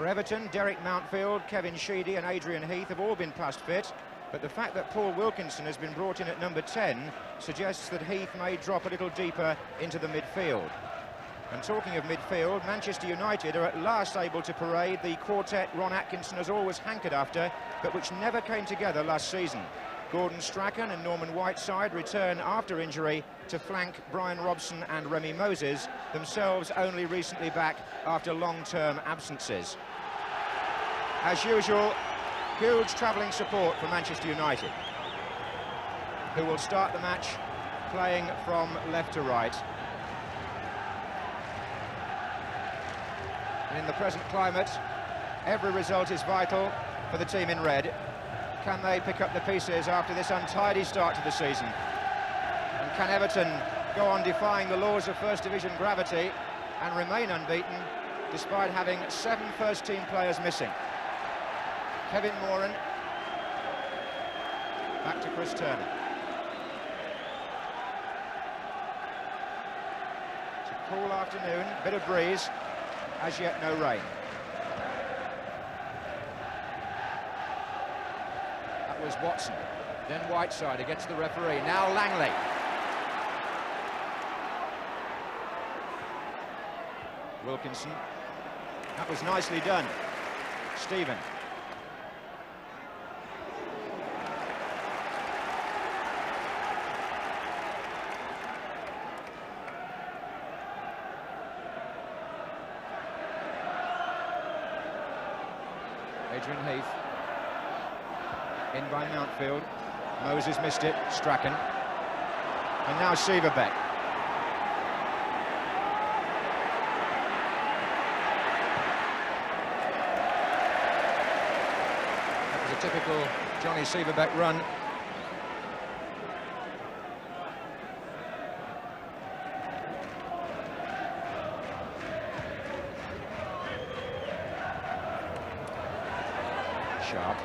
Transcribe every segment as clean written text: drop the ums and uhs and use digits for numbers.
For Everton, Derek Mountfield, Kevin Sheedy and Adrian Heath have all been past fit, but the fact that Paul Wilkinson has been brought in at number 10 suggests that Heath may drop a little deeper into the midfield. And talking of midfield, Manchester United are at last able to parade the quartet Ron Atkinson has always hankered after, but which never came together last season. Gordon Strachan and Norman Whiteside return after injury to flank Brian Robson and Remy Moses, themselves only recently back after long-term absences. As usual, huge travelling support for Manchester United, who will start the match playing from left to right. And in the present climate, every result is vital for the team in red. Can they pick up the pieces after this untidy start to the season? And can Everton go on defying the laws of First Division gravity and remain unbeaten despite having 7 first-team players missing? Kevin Moran, back to Chris Turner. It's a cool afternoon, bit of breeze, as yet no rain. That was Watson, then Whiteside against the referee, now Langley. Wilkinson, that was nicely done. Stephen. Adrian Heath, in by Mountfield, Moses missed it, Strachan, and now Severbeck. That was a typical Johnny Severbeck run. Sharp.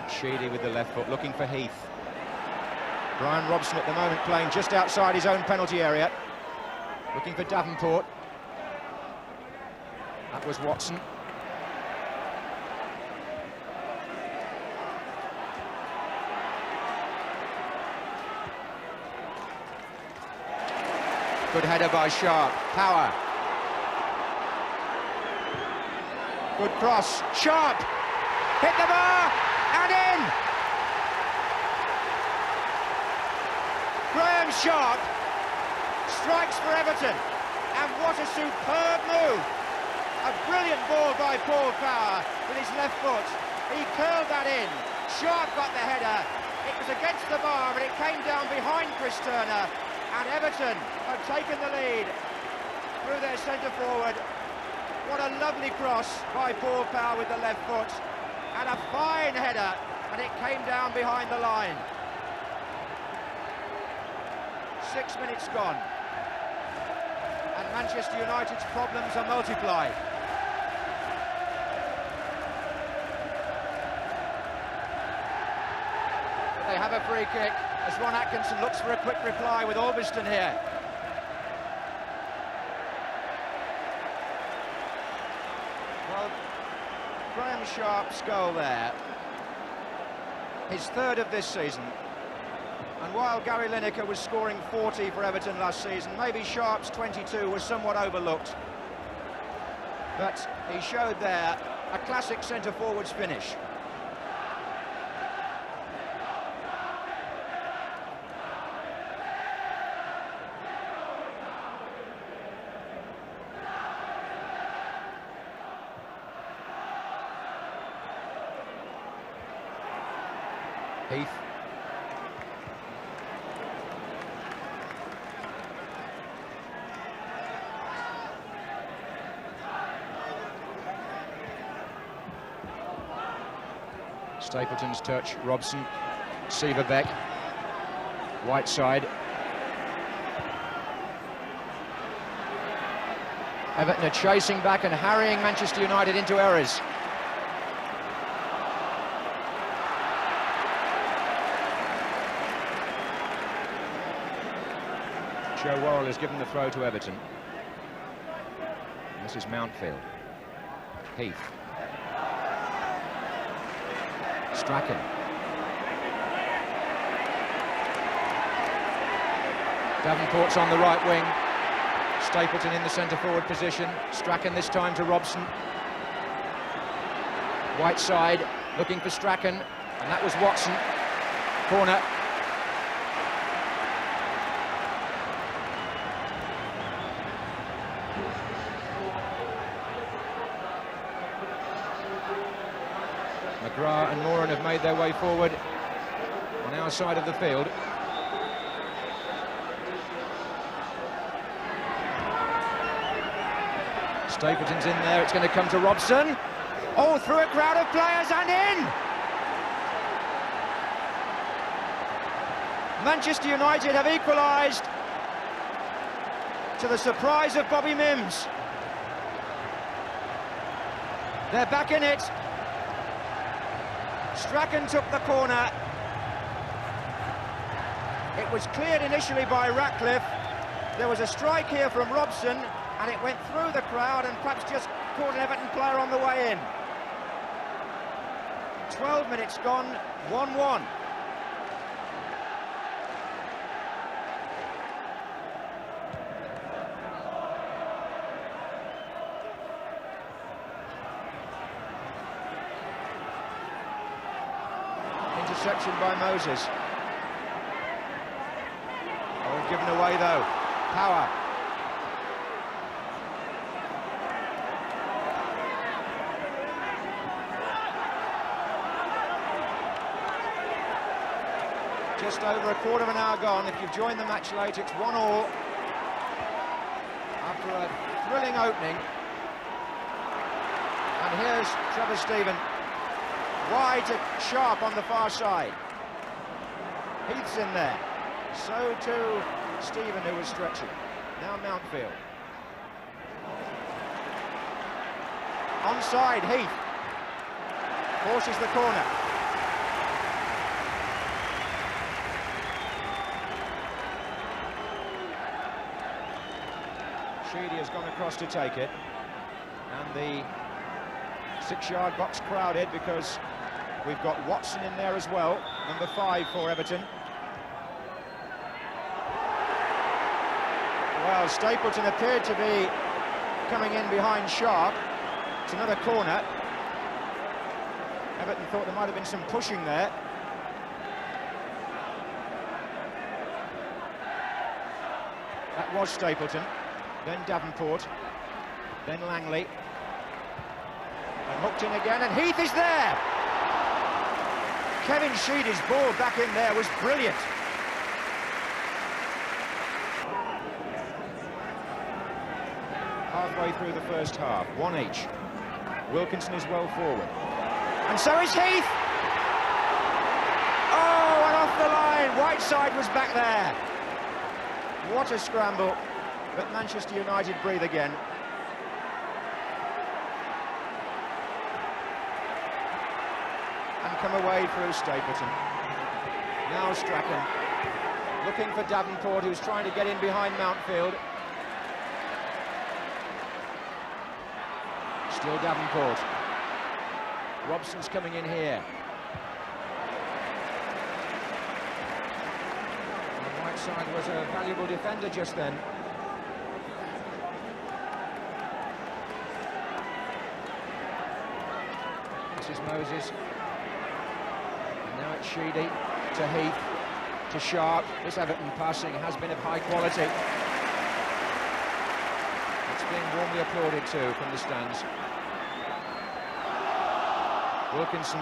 Sheedy with the left foot, looking for Heath. Brian Robson at the moment playing just outside his own penalty area, looking for Davenport. That was Watson. Good header by Sharp. Power. Good cross. Sharp. Hit the bar and in. Graham Sharp strikes for Everton. And what a superb move. A brilliant ball by Paul Power with his left foot. He curled that in. Sharp got the header. It was against the bar, but it came down behind Chris Turner. And Everton have taken the lead through their centre forward. What a lovely cross by Paul Power with the left foot. And a fine header, and it came down behind the line. 6 minutes gone. And Manchester United's problems are multiplied. But they have a free kick as Ron Atkinson looks for a quick reply with Albiston here. Well, Graham Sharp's goal there, his third of this season. And while Gary Lineker was scoring 40 for Everton last season, maybe Sharp's 22 was somewhat overlooked. But he showed there a classic centre-forwards finish. Heath. Stapleton's touch, Robson, Severbeck, Whiteside. Everton are chasing back and harrying Manchester United into errors. Joe Worrell has given the throw to Everton. This is Mountfield. Heath. Strachan. Davenport's on the right wing. Stapleton in the centre-forward position. Strachan this time to Robson. Whiteside looking for Strachan, and that was Watson. Corner. McGrath and Moran have made their way forward on our side of the field. Stapleton's in there, it's going to come to Robson. Oh, through a crowd of players and in! Manchester United have equalised, to the surprise of Bobby Mims. They're back in it. Strachan took the corner. It was cleared initially by Ratcliffe. There was a strike here from Robson, and it went through the crowd and perhaps just caught an Everton player on the way in. 12 minutes gone, 1-1. Interception by Moses. Oh, given away though. Power. Just over a quarter of an hour gone. If you've joined the match late, it's 1-1 after a thrilling opening. And here's Trevor Stephen, wide to Sharp on the far side. Heath's in there. So too Stephen, who was stretching. Now Mountfield. Onside, Heath. Forces the corner. Sheedy has gone across to take it, and the 6-yard box crowded because we've got Watson in there as well, number 5 for Everton. Well, Stapleton appeared to be coming in behind Sharp. It's another corner. Everton thought there might have been some pushing there. That was Stapleton. Then Davenport, then Langley, and hooked in again, and Heath is there! Kevin Sheedy's ball back in there was brilliant. Halfway through the first half, 1 each. Wilkinson is well forward. And so is Heath! Oh, and off the line, Whiteside was back there. What a scramble. But Manchester United breathe again. And come away through Stapleton. Now Strachan. Looking for Davenport, who's trying to get in behind Mountfield. Still Davenport. Robson's coming in here. And Whiteside was a valuable defender just then. This is Moses, and now it's Sheedy to Heath, to Sharp. This Everton passing has been of high quality. It's being warmly applauded too from the stands. Wilkinson.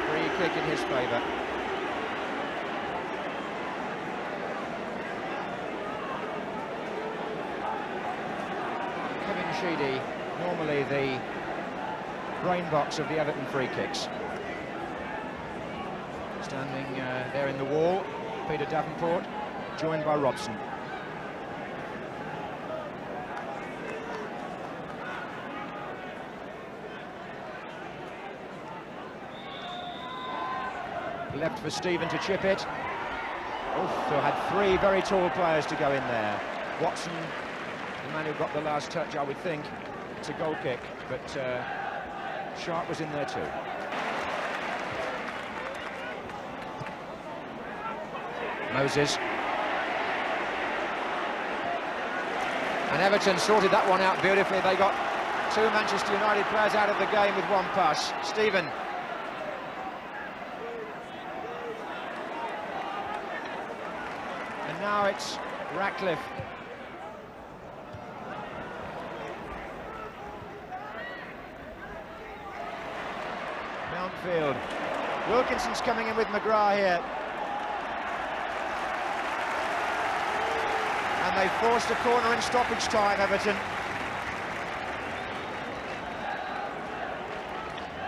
Free kick in his favour. Sheedy, normally the brain box of the Everton free kicks. Standing there in the wall, Peter Davenport, joined by Robson. Left for Stephen to chip it. So had three very tall players to go in there. Watson, the man who got the last touch, I would think. It's a goal kick, but Sharp was in there too. Moses. And Everton sorted that one out beautifully. They got two Manchester United players out of the game with one pass. Stephen. And now it's Ratcliffe. Mountfield. Wilkinson's coming in with McGrath here. And they forced a corner in stoppage time, Everton.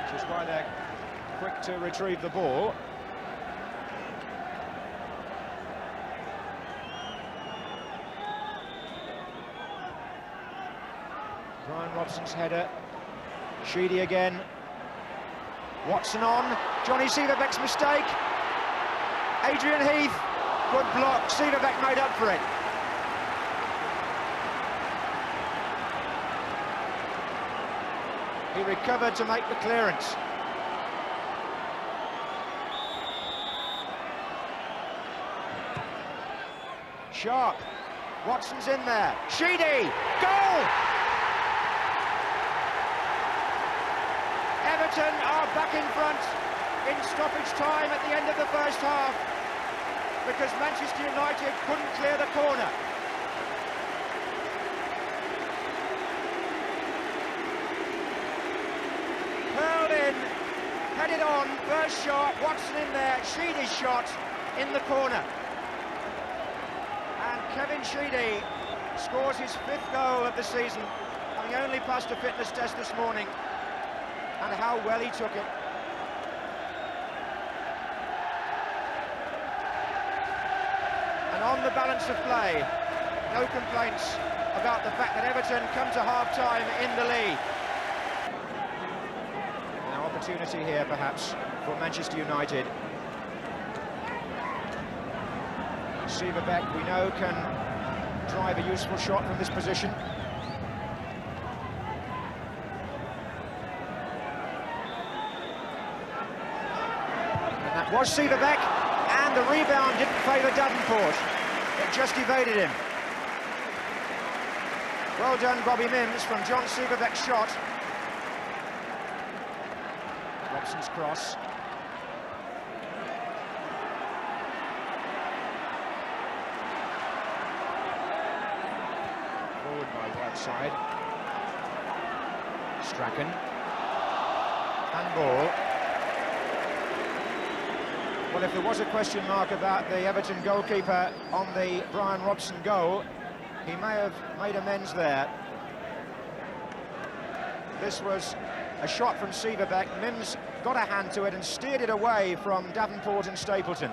Which is why they're quick to retrieve the ball. Brian Robson's header. Sheedy again. Watson on. Johnny Severbeck's mistake. Adrian Heath. Good block. Severbeck made up for it. He recovered to make the clearance. Sharp. Watson's in there. Sheedy. Goal! Everton are back in front in stoppage time at the end of the first half because Manchester United couldn't clear the corner. Hurled in, headed on, first shot, Watson in there, Sheedy's shot in the corner. And Kevin Sheedy scores his 5th goal of the season, having only passed a fitness test this morning. And how well he took it. And on the balance of play, no complaints about the fact that Everton come to half-time in the lead. Now opportunity here perhaps for Manchester United. Severbeck, we know, can drive a useful shot from this position. Was Severbeck, and the rebound didn't favour Davenport. It just evaded him. Well done, Bobby Mims, from John Severbeck's shot. Robson's cross. Forward by right side. Strachan. Handball. Well, if there was a question mark about the Everton goalkeeper on the Brian Robson goal, he may have made amends there. This was a shot from Severbeck. Mims got a hand to it and steered it away from Davenport and Stapleton.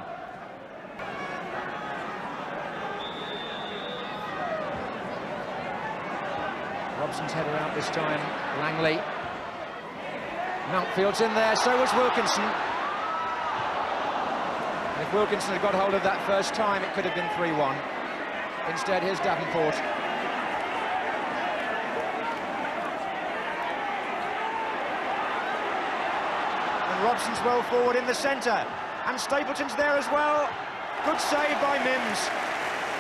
Robson's header out this time. Langley. Mountfield's in there, so was Wilkinson. If Wilkinson had got hold of that first time, it could have been 3-1. Instead, here's Davenport. And Robson's well forward in the centre. And Stapleton's there as well. Good save by Mims.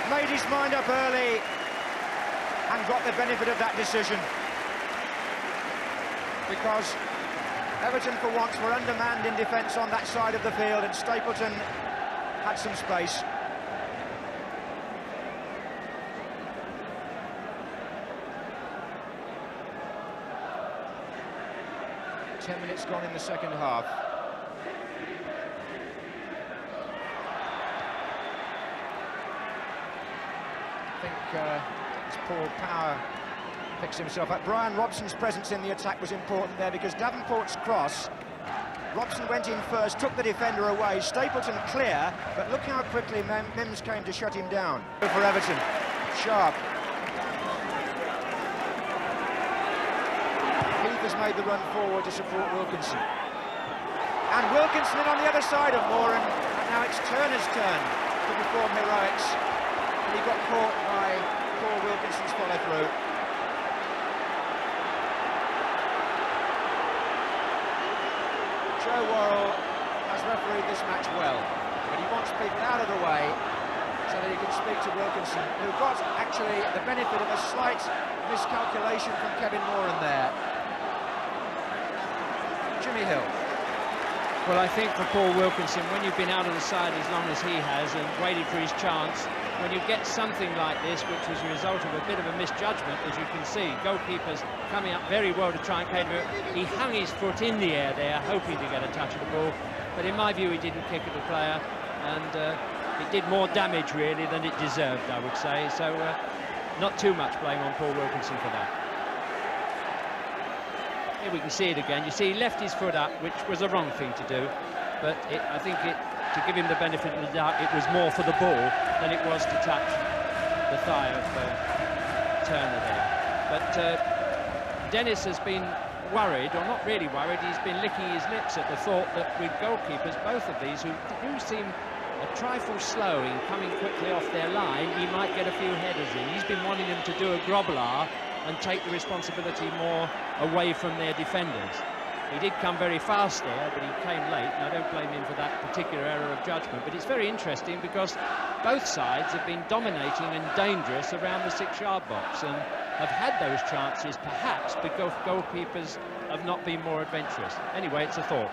Made his mind up early and got the benefit of that decision. Because Everton, for once, were undermanned in defence on that side of the field, and Stapleton had some space. Ten minutes gone in the second half. I think as Paul Power picks himself up. Brian Robson's presence in the attack was important there because Davenport's cross, Robson went in first, took the defender away, Stapleton clear, but look how quickly Mims came to shut him down. For Everton, Sharp. Heath has made the run forward to support Wilkinson. And Wilkinson in on the other side of Moran, and now it's Turner's turn. to perform heroics, and he got caught by Paul Wilkinson's follow-through. Joe Worrell has refereed this match well, but he wants people out of the way so that he can speak to Wilkinson, who got actually the benefit of a slight miscalculation from Kevin Moran there. Jimmy Hill. Well, I think for Paul Wilkinson, when you've been out of the side as long as he has and waited for his chance, when you get something like this, which was a result of a bit of a misjudgment, as you can see, goalkeepers coming up very well to try and cater it. He hung his foot in the air there, hoping to get a touch of the ball, but in my view, he didn't kick at the player, and it did more damage, really, than it deserved, I would say. So, not too much blame on Paul Wilkinson for that. Here we can see it again. You see, he left his foot up, which was a wrong thing to do, but I think to give him the benefit of the doubt, it was more for the ball than it was to touch the thigh of Turner there. But Dennis has been worried, or not really worried, he's been licking his lips at the thought that with goalkeepers, both of these, who do seem a trifle slow in coming quickly off their line, he might get a few headers in. He's been wanting them to do a grobbler and take the responsibility more away from their defenders. He did come very fast there, but he came late, and I don't blame him for that particular error of judgment. But it's very interesting because both sides have been dominating and dangerous around the 6-yard box and have had those chances, perhaps because goalkeepers have not been more adventurous. Anyway, it's a thought.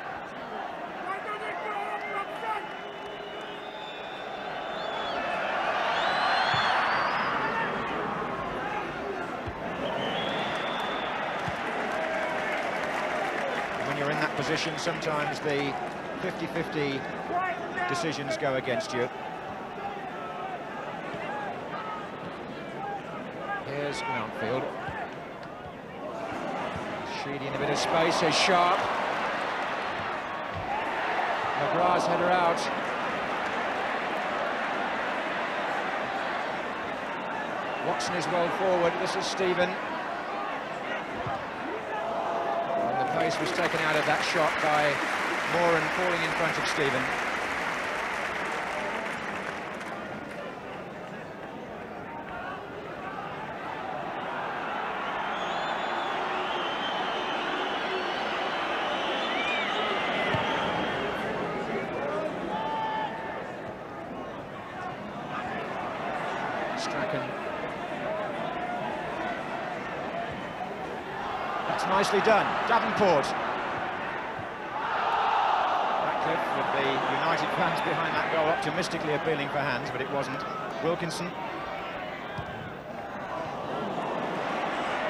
When you're in that position, sometimes the 50-50 decisions go against you. Here's Mountfield. Sheedy in a bit of space, is sharp. McGrath's header out. Watson is well forward. This is Stephen. Pace was taken out of that shot by Moran falling in front of Stephen. Strachan. That's nicely done. Davenport. Ratcliffe with the United fans behind that goal optimistically appealing for hands, but it wasn't. Wilkinson.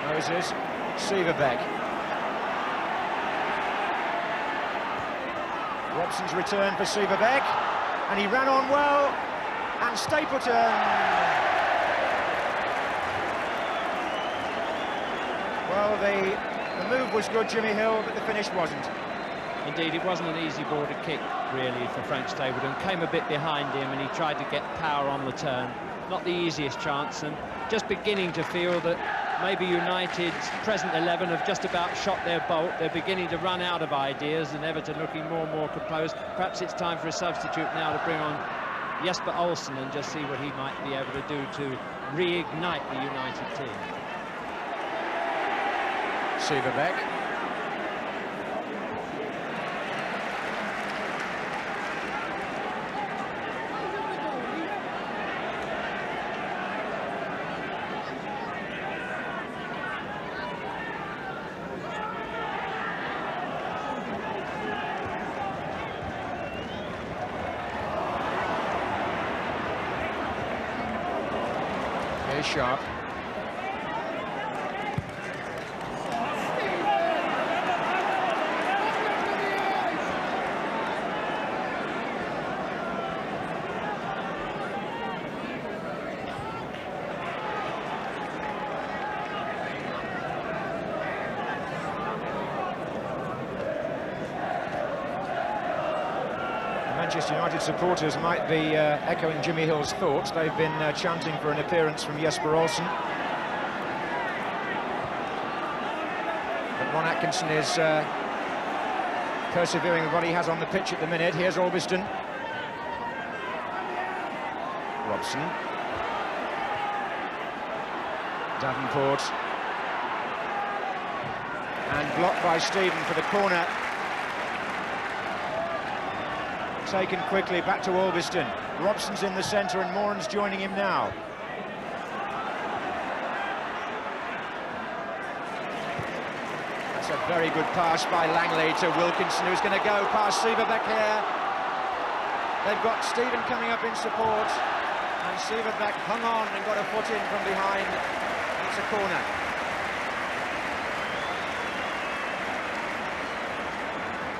Moses. Severbeck. Robson's return for Severbeck, and he ran on well, and Stapleton. Well, the move was good, Jimmy Hill, but the finish wasn't. Indeed, it wasn't an easy ball to kick, really, for Frank Stapleton. Came a bit behind him, and he tried to get power on the turn. Not the easiest chance, and just beginning to feel that maybe United's present 11 have just about shot their bolt. They're beginning to run out of ideas, and Everton looking more and more composed. Perhaps it's time for a substitute now to bring on Jesper Olsen and just see what he might be able to do to reignite the United team. Severbeck. Here's Sharp. Manchester United supporters might be echoing Jimmy Hill's thoughts. They've been chanting for an appearance from Jesper Olsen. But Ron Atkinson is persevering with what he has on the pitch at the minute. Here's Albiston. Robson. Davenport. And blocked by Stephen for the corner. Taken quickly back to Albiston. Robson's in the centre and Moran's joining him now. That's a very good pass by Langley to Wilkinson, who's going to go past Sieverbeck here. They've got Stephen coming up in support, and Sieverbeck hung on and got a foot in from behind. It's a corner.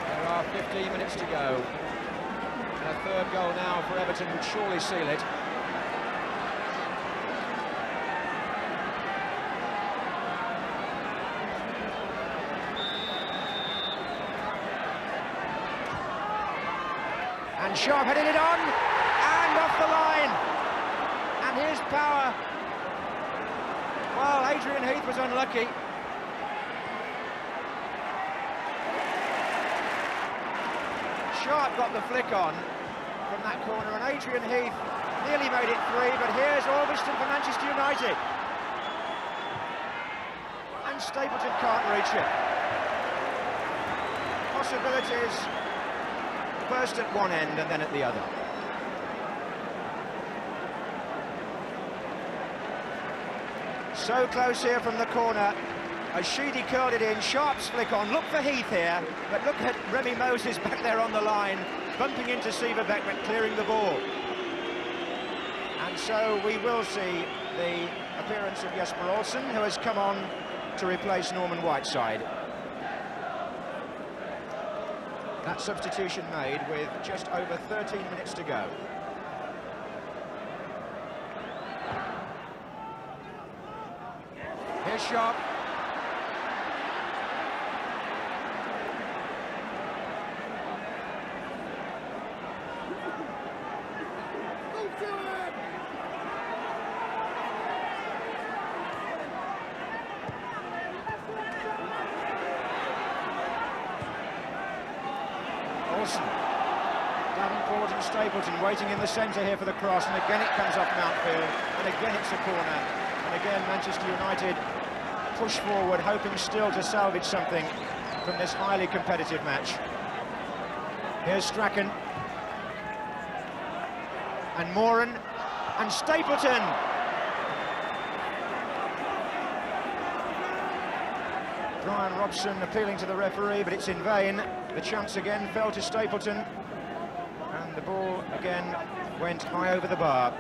There are 15 minutes to go. And a third goal now for Everton would surely seal it. And Sharp headed it on, and off the line. And here's Power. Well, Adrian Heath was unlucky. Sharp got the flick on from that corner, and Adrian Heath nearly made it 3, but here's Albiston for Manchester United. And Stapleton can't reach it. Possibilities first at one end and then at the other. So close here from the corner. As Sheedy curled it in, Sharp's flick on. Look for Heath here, but look at Remy Moses back there on the line, bumping into Sieverbeck but clearing the ball. And so we will see the appearance of Jesper Olsen, who has come on to replace Norman Whiteside. That substitution made with just over 13 minutes to go. Here's Sharp. Olsen. Davenport and Stapleton waiting in the centre here for the cross, and again it comes off Mountfield, and again it's a corner, and again Manchester United push forward, hoping still to salvage something from this highly competitive match. Here's Strachan. And Moran. And Stapleton. Brian Robson appealing to the referee, but it's in vain. The chance again fell to Stapleton. And the ball again went high over the bar.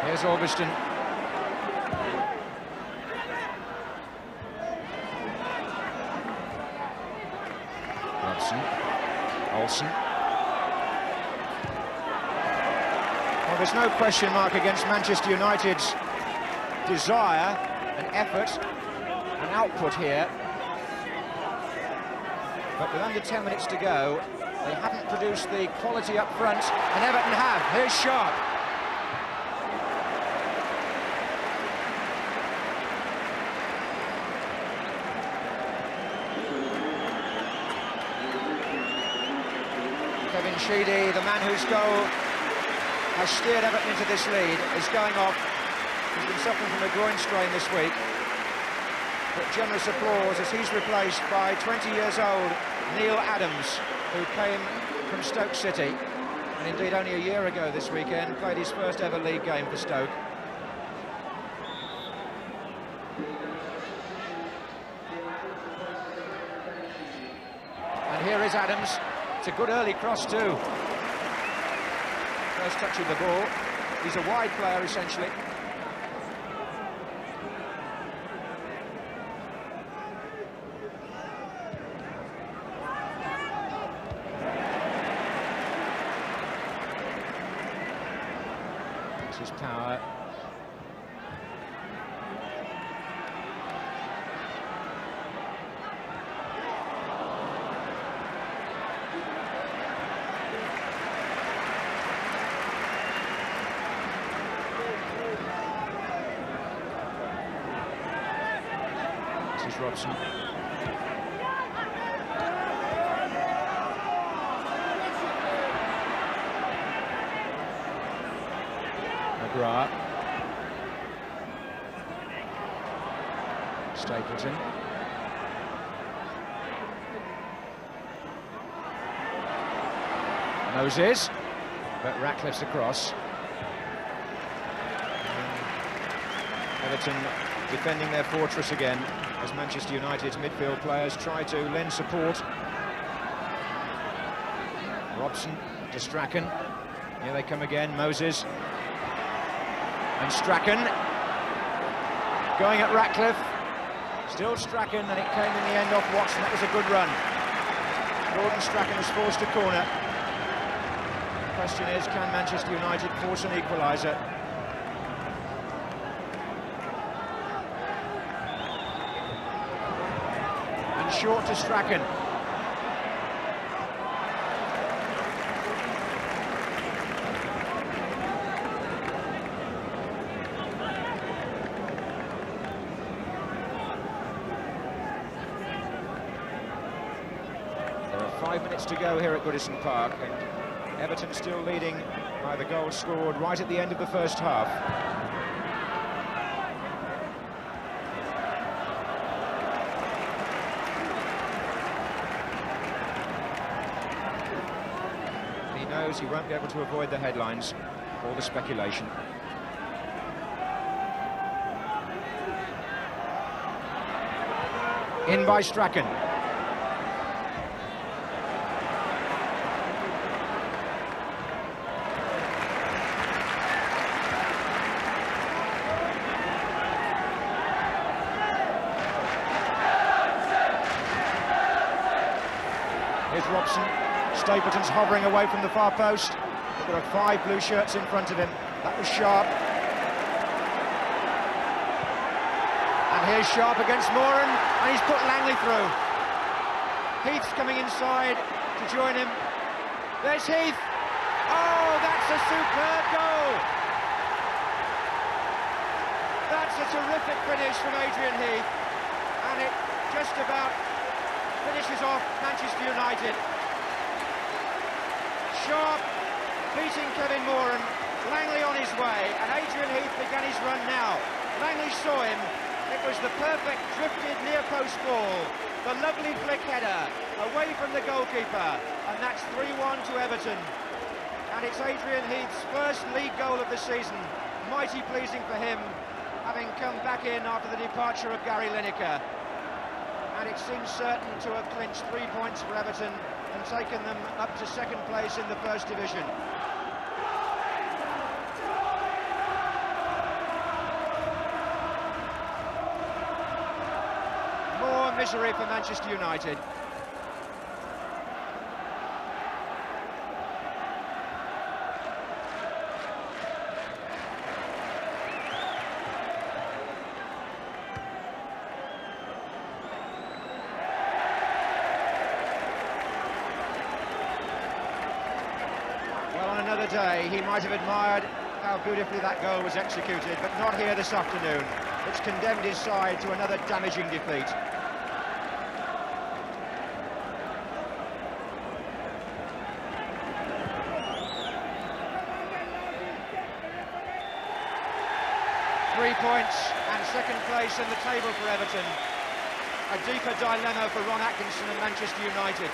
Here's Albiston. Robson. Olsen. Well, there's no question mark against Manchester United's desire and effort and output here. But with under 10 minutes to go, they haven't produced the quality up front, and Everton have. Here's Sharp. Kevin Sheedy, the man whose goal has steered Everton into this lead, is going off. He's been suffering from a groin strain this week. But generous applause as he's replaced by 20 years old Neil Adams, who came from Stoke City, and indeed only a year ago this weekend played his first ever league game for Stoke. And here is Adams. It's a good early cross too. First touching the ball. He's a wide player essentially. This is Power. Here's Robson. McGrath. Stapleton. Moses, but Ratcliffe's across. Everton defending their fortress again as Manchester United's midfield players try to lend support. Robson to Strachan. Here they come again, Moses. And Strachan going at Ratcliffe. Still Strachan, and it came in the end off Watson. That was a good run. Gordon Strachan has forced a corner. The question is, can Manchester United force an equaliser? And short to Strachan. There are 5 minutes to go here at Goodison Park, and Everton still leading by the goal scored right at the end of the first half. He knows he won't be able to avoid the headlines or the speculation. In by Strachan. Here's Robson. Stapleton's hovering away from the far post. There are 5 blue shirts in front of him. That was Sharp. And here's Sharp against Moran, and he's put Langley through. Heath's coming inside to join him. There's Heath. Oh, that's a superb goal. That's a terrific finish from Adrian Heath. And it just about finishes off Manchester United. Sharp beating Kevin Moran, Langley on his way, and Adrian Heath began his run now. Langley saw him. It was the perfect drifted near post ball, the lovely flick header away from the goalkeeper, and that's 3-1 to Everton. And it's Adrian Heath's first league goal of the season. Mighty pleasing for him, having come back in after the departure of Gary Lineker. And it seems certain to have clinched 3 points for Everton and taken them up to second place in the First Division. More misery for Manchester United. Another day, he might have admired how beautifully that goal was executed, but not here this afternoon. It's condemned his side to another damaging defeat. Three points and second place in the table for Everton. A deeper dilemma for Ron Atkinson and Manchester United.